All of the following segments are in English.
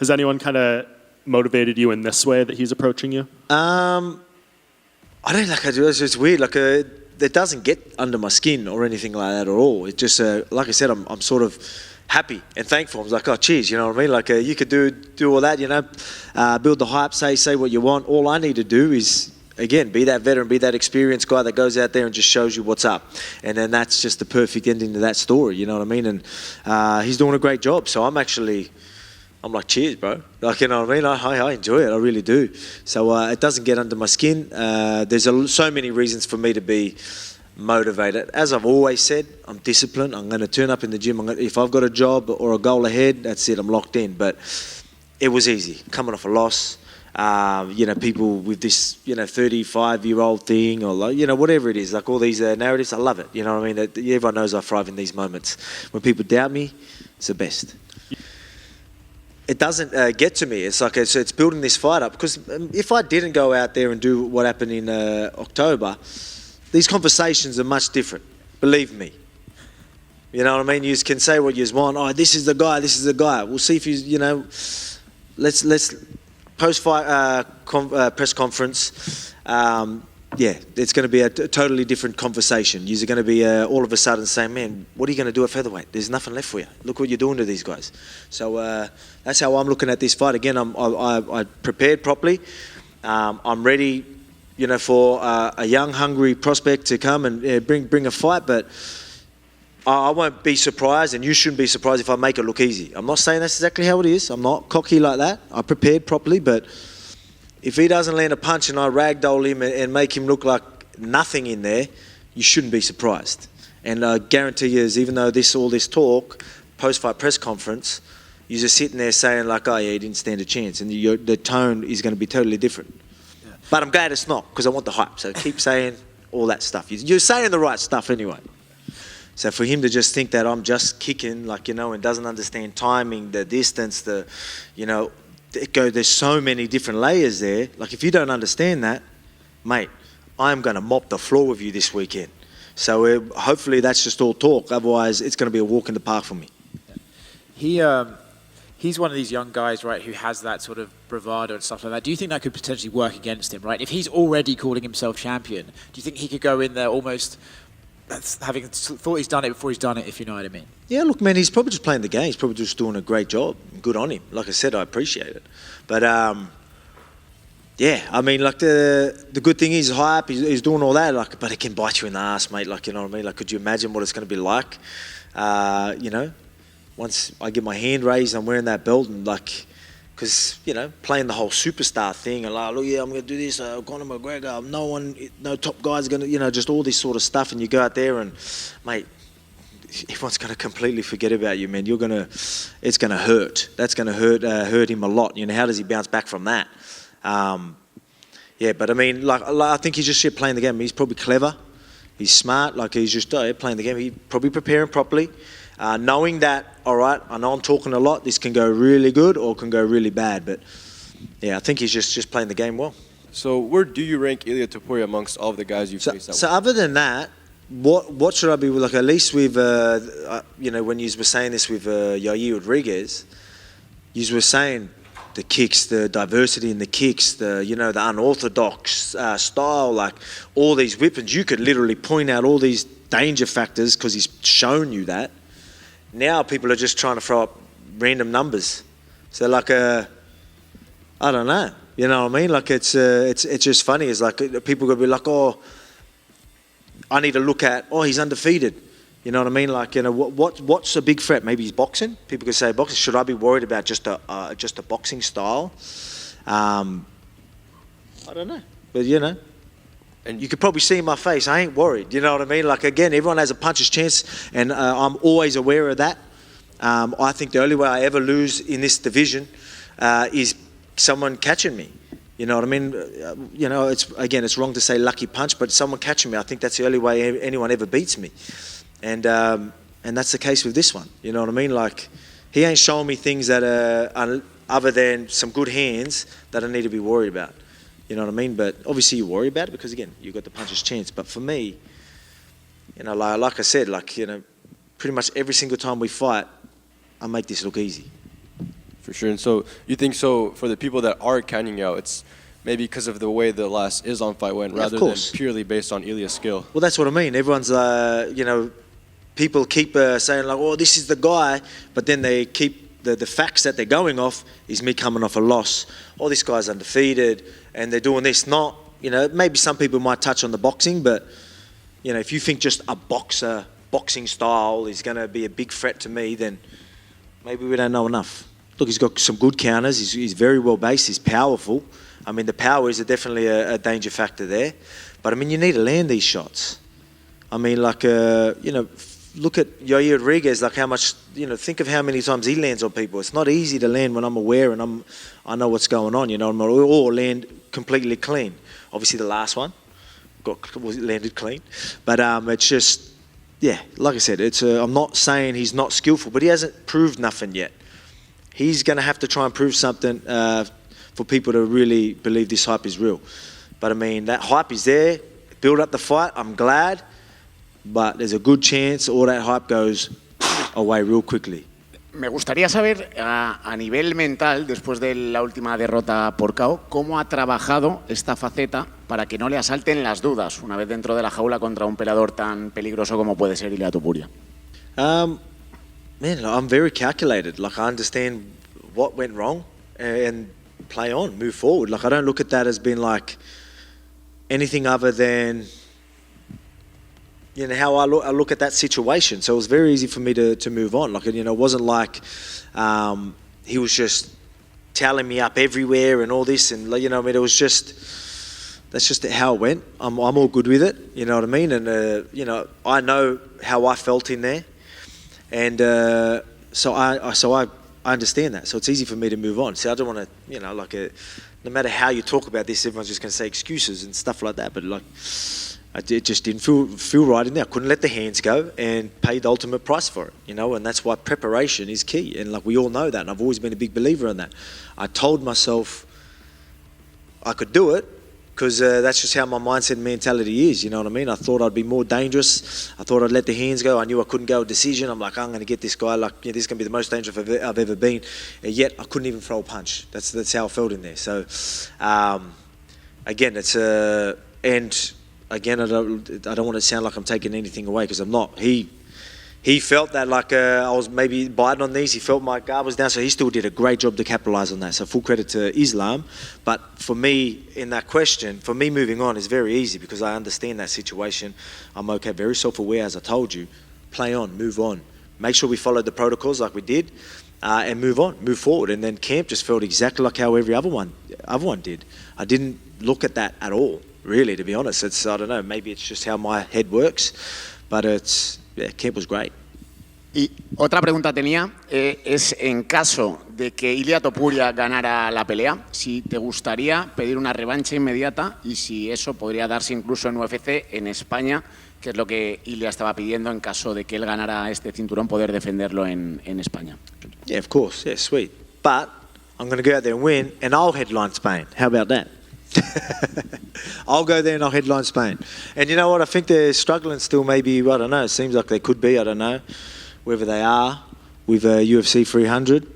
Has anyone kind of motivated you in this way that he's approaching you? I don't like. It's weird. Like it doesn't get under my skin or anything like that at all. It just like I said, I'm sort of happy and thankful. I was like, oh, cheers, you know what I mean? Like you could do all that, you know, build the hype, say what you want. All I need to do is, again, be that veteran, be that experienced guy that goes out there and just shows you what's up. And then that's just the perfect ending to that story, you know what I mean? And he's doing a great job. So I'm like, cheers, bro. Like, you know what I mean? I enjoy it. I really do. So it doesn't get under my skin. There's so many reasons for me to be motivated. As I've always said, I'm disciplined. I'm going to turn up in the gym. If I've got a job or a goal ahead, that's it. I'm locked in. But it was easy. Coming off a loss, you know, people with this, you know, 35-year-old thing or, like, you know, whatever it is, like all these narratives, I love it. You know what I mean? Everyone knows I thrive in these moments. When people doubt me, it's the best. It doesn't get to me. It's like it's building this fight up, because if I didn't go out there and do what happened in October, these conversations are much different. Believe me. You know what I mean? You can say what you want. Oh, this is the guy. This is the guy. We'll see if you know. Let's post-fight press conference. Yeah, it's going to be a totally different conversation. You're going to be all of a sudden saying, man, what are you going to do at featherweight? There's nothing left for you. Look what you're doing to these guys. So that's how I'm looking at this fight. Again, I prepared properly. I'm ready, you know, for a young, hungry prospect to come and bring a fight. But I won't be surprised, and you shouldn't be surprised if I make it look easy. I'm not saying that's exactly how it is. I'm not cocky like that. I prepared properly, but if he doesn't land a punch and I ragdoll him and make him look like nothing in there, you shouldn't be surprised. And I guarantee you, even though all this talk, post-fight press conference, you're just sitting there saying like, oh yeah, he didn't stand a chance. And the tone is going to be totally different. Yeah. But I'm glad it's not, because I want the hype. So keep saying all that stuff. You're saying the right stuff anyway. So for him to just think that I'm just kicking, like, you know, and doesn't understand timing, the distance, you know, there's so many different layers there. Like, if you don't understand that, mate, I'm going to mop the floor with you this weekend. So hopefully that's just all talk. Otherwise, it's going to be a walk in the park for me. He's one of these young guys, right, who has that sort of bravado and stuff like that. Do you think that could potentially work against him, right? If he's already calling himself champion, do you think he could go in there almost having thought he's done it before he's done it, if you know what I mean? Yeah, look, man, he's probably just playing the game. He's probably just doing a great job. Good on him. Like I said, I appreciate it. But, yeah, I mean, like, the good thing is hype, he's doing all that, like, but it can bite you in the ass, mate. Like, you know what I mean? Like, could you imagine what it's going to be like? You know, once I get my hand raised, I'm wearing that belt, and, like, because, you know, playing the whole superstar thing and like, oh yeah, I'm going to do this, Conor McGregor, no top guys are going to, you know, just all this sort of stuff. And you go out there and, mate, everyone's going to completely forget about you, man. It's going to hurt. That's going to hurt him a lot. You know, how does he bounce back from that? Yeah, but I mean, like I think he's just playing the game. He's probably clever. He's smart. Like, he's just playing the game. He's probably preparing properly. Knowing that, all right, I know I'm talking a lot, this can go really good or can go really bad, but yeah, I think he's just playing the game well. So where do you rank Ilia Topuria amongst all of the guys you've faced out with? So other than that, what should I be with? Like, at least with, you know, when you were saying this with Yair Rodriguez, you were saying the kicks, the diversity in the kicks, you know, the unorthodox style, like all these weapons. You could literally point out all these danger factors because he's shown you that. Now people are just trying to throw up random numbers. So like, I don't know. You know what I mean? Like, it's just funny. It's like people are going to be like, oh, I need to look at, oh, he's undefeated. You know what I mean? Like, you know, what's a big threat? Maybe he's boxing. People could say boxing. Should I be worried about just a boxing style? I don't know. But, you know. And you could probably see in my face, I ain't worried. You know what I mean? Like, again, everyone has a puncher's chance, and I'm always aware of that. I think the only way I ever lose in this division is someone catching me. You know what I mean? You know, it's wrong to say lucky punch, but someone catching me, I think that's the only way anyone ever beats me. And that's the case with this one. You know what I mean? Like, he ain't showing me things that are other than some good hands that I need to be worried about. You know what I mean? But obviously you worry about it because, again, you've got the puncher's chance. But for me, you know, like I said, like, you know, pretty much every single time we fight, I make this look easy. For sure. And so you think so for the people that are counting you out, it's maybe because of the way the last Islam fight went, rather than purely based on Ilia's skill. Well, that's what I mean. Everyone's, you know, people keep saying like, oh, this is the guy, but then they keep the facts that they're going off is me coming off a loss. Oh, this guy's undefeated, and they're doing this. Not, you know, maybe some people might touch on the boxing, but, you know, if you think just a boxing style is going to be a big threat to me, then maybe we don't know enough. Look, he's got some good counters. He's very well based. He's powerful. I mean, the power is definitely a danger factor there. But, I mean, you need to land these shots. I mean, like, you know, look at Yair Rodriguez, like how much, you know, think of how many times he lands on people. It's not easy to land when I'm aware and I know what's going on, you know, or land completely clean. Obviously, the last one landed clean. But it's just, yeah, like I said, I'm not saying he's not skillful, but he hasn't proved nothing yet. He's going to have to try and prove something for people to really believe this hype is real. But I mean, that hype is there. Build up the fight. I'm glad. But there's a good chance all that hype goes away real quickly. Me gustaría saber, a nivel mental, después de la última derrota por KO, cómo ha trabajado esta faceta para que no le asalten las dudas una vez dentro de la jaula contra un peleador tan peligroso como puede ser Ilia Topuria. Man, I'm very calculated. Like, I understand what went wrong and play on, move forward. Like, I don't look at that as being like anything other than, you know, how I look at that situation. So it was very easy for me to move on. Like, you know, it wasn't like he was just tallying me up everywhere and all this. And, you know, I mean, it was just, that's just how it went. I'm all good with it, you know what I mean? And, you know, I know how I felt in there. And so I understand that. So it's easy for me to move on. See, I don't want to, you know, like, no matter how you talk about this, everyone's just going to say excuses and stuff like that. But, like, it just didn't feel right in there. I couldn't let the hands go and pay the ultimate price for it, you know, and that's why preparation is key. And, like, we all know that, and I've always been a big believer in that. I told myself I could do it because that's just how my mindset and mentality is, you know what I mean? I thought I'd be more dangerous. I thought I'd let the hands go. I knew I couldn't go a decision. I'm like, I'm going to get this guy. Like, yeah, this is going to be the most dangerous I've ever been. And yet I couldn't even throw a punch. That's how I felt in there. So, again, it's and again, I don't want to sound like I'm taking anything away because I'm not. He felt that, like, I was maybe biting on these. He felt my guard was down, so he still did a great job to capitalize on that. So full credit to Islam. But for me, in that question, for me moving on is very easy because I understand that situation. I'm okay, very self-aware, as I told you. Play on, move on. Make sure we followed the protocols like we did, and move on, move forward. And then camp just felt exactly like how every other one did. I didn't look at that at all, really, to be honest. I don't know, maybe it's just how my head works, but camp was great. Y otra pregunta tenía, es en caso de que Ilia Topuria ganara la pelea, si te gustaría pedir una revancha inmediata y si eso podría darse incluso en UFC en España, que es lo que Ilia estaba pidiendo en caso de que él ganara este cinturón, poder defenderlo en España. Yeah, of course, yeah, sweet. But I'm going to go out there and win, and I'll headline Spain. How about that? I'll go there and I'll headline Spain. And you know what? I think they're struggling still. Maybe, I don't know. It seems like they could be. I don't know whether they are with UFC 300.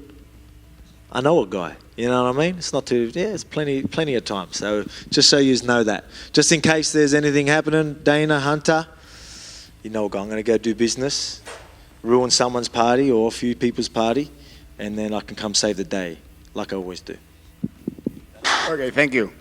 I know a guy. You know what I mean? It's not too. Yeah, it's plenty of time. So just so you know that, just in case there's anything happening, Dana Hunter, you know a guy. I'm going to go do business, ruin someone's party or a few people's party, and then I can come save the day, like I always do. Okay, thank you.